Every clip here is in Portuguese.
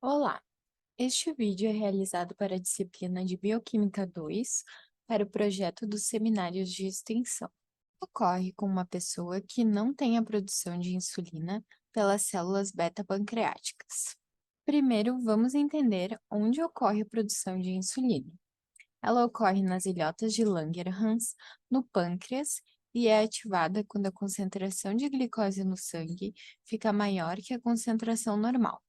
Olá, este vídeo é realizado para a disciplina de Bioquímica 2, para o projeto dos seminários de extensão. Ocorre com uma pessoa que não tem a produção de insulina pelas células beta-pancreáticas. Primeiro, vamos entender onde ocorre a produção de insulina. Ela ocorre nas ilhotas de Langerhans, no pâncreas, e é ativada quando a concentração de glicose no sangue fica maior que a concentração normal,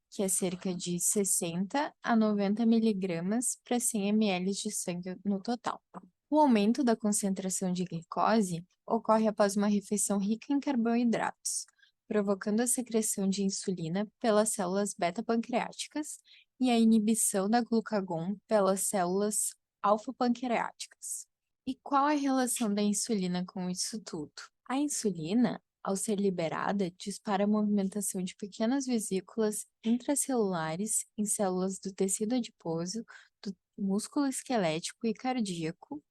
que é cerca de 60 a 90 miligramas para 100 ml de sangue no total. O aumento da concentração de glicose ocorre após uma refeição rica em carboidratos, provocando a secreção de insulina pelas células beta-pancreáticas e a inibição da glucagon pelas células alfa-pancreáticas. E qual a relação da insulina com isso tudo? A insulina, ao ser liberada, dispara a movimentação de pequenas vesículas intracelulares em células do tecido adiposo, do músculo esquelético e cardíaco,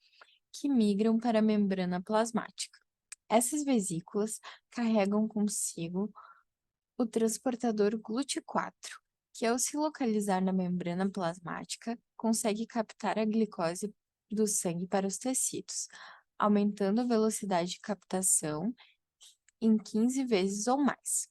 que migram para a membrana plasmática. Essas vesículas carregam consigo o transportador GLUT4, que, ao se localizar na membrana plasmática, consegue captar a glicose do sangue para os tecidos, aumentando a velocidade de captação em 15 vezes ou mais.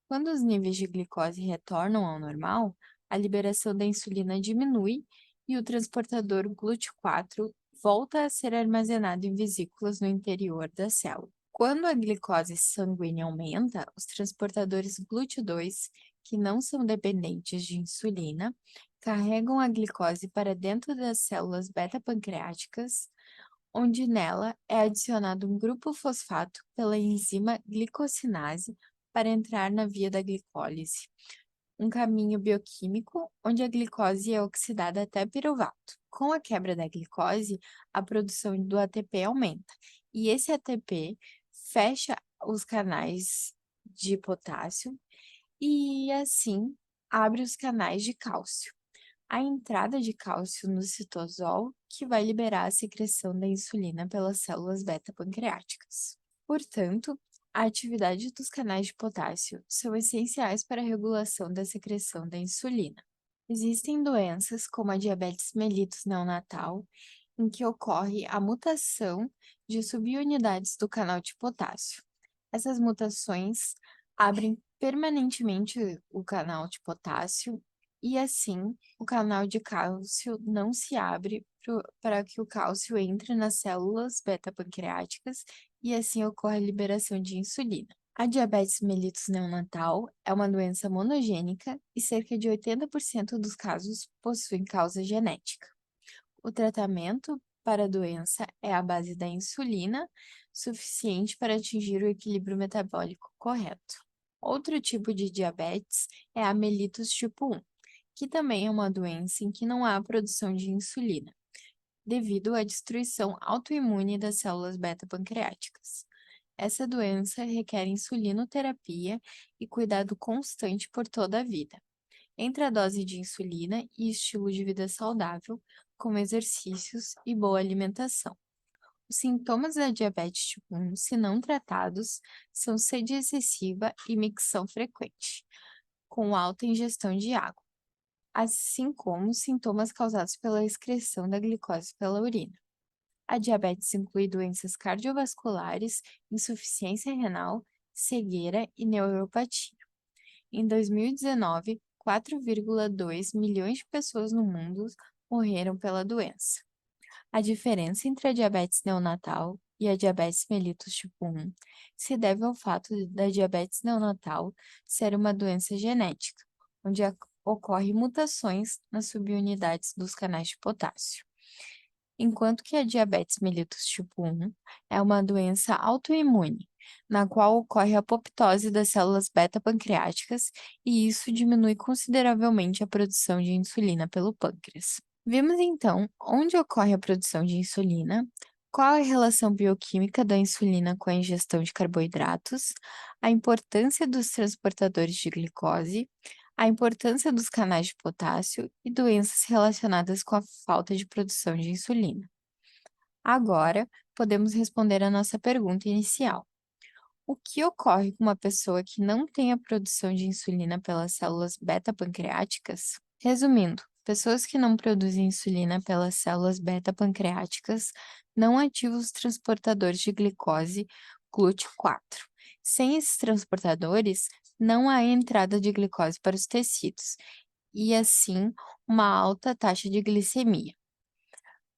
Quando os níveis de glicose retornam ao normal, a liberação da insulina diminui e o transportador GLUT4 volta a ser armazenado em vesículas no interior da célula. Quando a glicose sanguínea aumenta, os transportadores GLUT2, que não são dependentes de insulina, carregam a glicose para dentro das células beta-pancreáticas, onde nela é adicionado um grupo fosfato pela enzima glicosinase para entrar na via da glicólise, um caminho bioquímico onde a glicose é oxidada até piruvato. Com a quebra da glicose, a produção do ATP aumenta, e esse ATP fecha os canais de potássio e, assim, abre os canais de cálcio. A entrada de cálcio no citosol que vai liberar a secreção da insulina pelas células beta-pancreáticas. Portanto, a atividade dos canais de potássio são essenciais para a regulação da secreção da insulina. Existem doenças como a diabetes mellitus neonatal, em que ocorre a mutação de subunidades do canal de potássio. Essas mutações abrem permanentemente o canal de potássio e, assim, o canal de cálcio não se abre para que o cálcio entre nas células beta-pancreáticas e, assim, ocorre a liberação de insulina. A diabetes mellitus neonatal é uma doença monogênica e cerca de 80% dos casos possuem causa genética. O tratamento para a doença é à base da insulina, suficiente para atingir o equilíbrio metabólico correto. Outro tipo de diabetes é a mellitus tipo 1, que também é uma doença em que não há produção de insulina, devido à destruição autoimune das células beta-pancreáticas. Essa doença requer insulinoterapia e cuidado constante por toda a vida, entre a dose de insulina e estilo de vida saudável, como exercícios e boa alimentação. Os sintomas da diabetes tipo 1, se não tratados, são sede excessiva e micção frequente, com alta ingestão de água, assim como sintomas causados pela excreção da glicose pela urina. A diabetes inclui doenças cardiovasculares, insuficiência renal, cegueira e neuropatia. Em 2019, 4,2 milhões de pessoas no mundo morreram pela doença. A diferença entre a diabetes neonatal e a diabetes mellitus tipo 1 se deve ao fato da diabetes neonatal ser uma doença genética, onde ocorrem mutações nas subunidades dos canais de potássio, enquanto que a diabetes mellitus tipo 1 é uma doença autoimune, na qual ocorre a apoptose das células beta-pancreáticas e isso diminui consideravelmente a produção de insulina pelo pâncreas. Vimos então onde ocorre a produção de insulina, qual é a relação bioquímica da insulina com a ingestão de carboidratos, a importância dos transportadores de glicose, a importância dos canais de potássio e doenças relacionadas com a falta de produção de insulina. Agora, podemos responder a nossa pergunta inicial. O que ocorre com uma pessoa que não tem a produção de insulina pelas células beta-pancreáticas? Resumindo, pessoas que não produzem insulina pelas células beta-pancreáticas não ativam os transportadores de glicose GLUT4. Sem esses transportadores, não há entrada de glicose para os tecidos, e assim uma alta taxa de glicemia.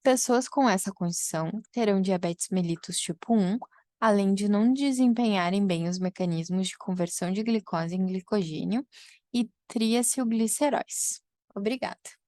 Pessoas com essa condição terão diabetes mellitus tipo 1, além de não desempenharem bem os mecanismos de conversão de glicose em glicogênio e triacilgliceróis. Obrigada.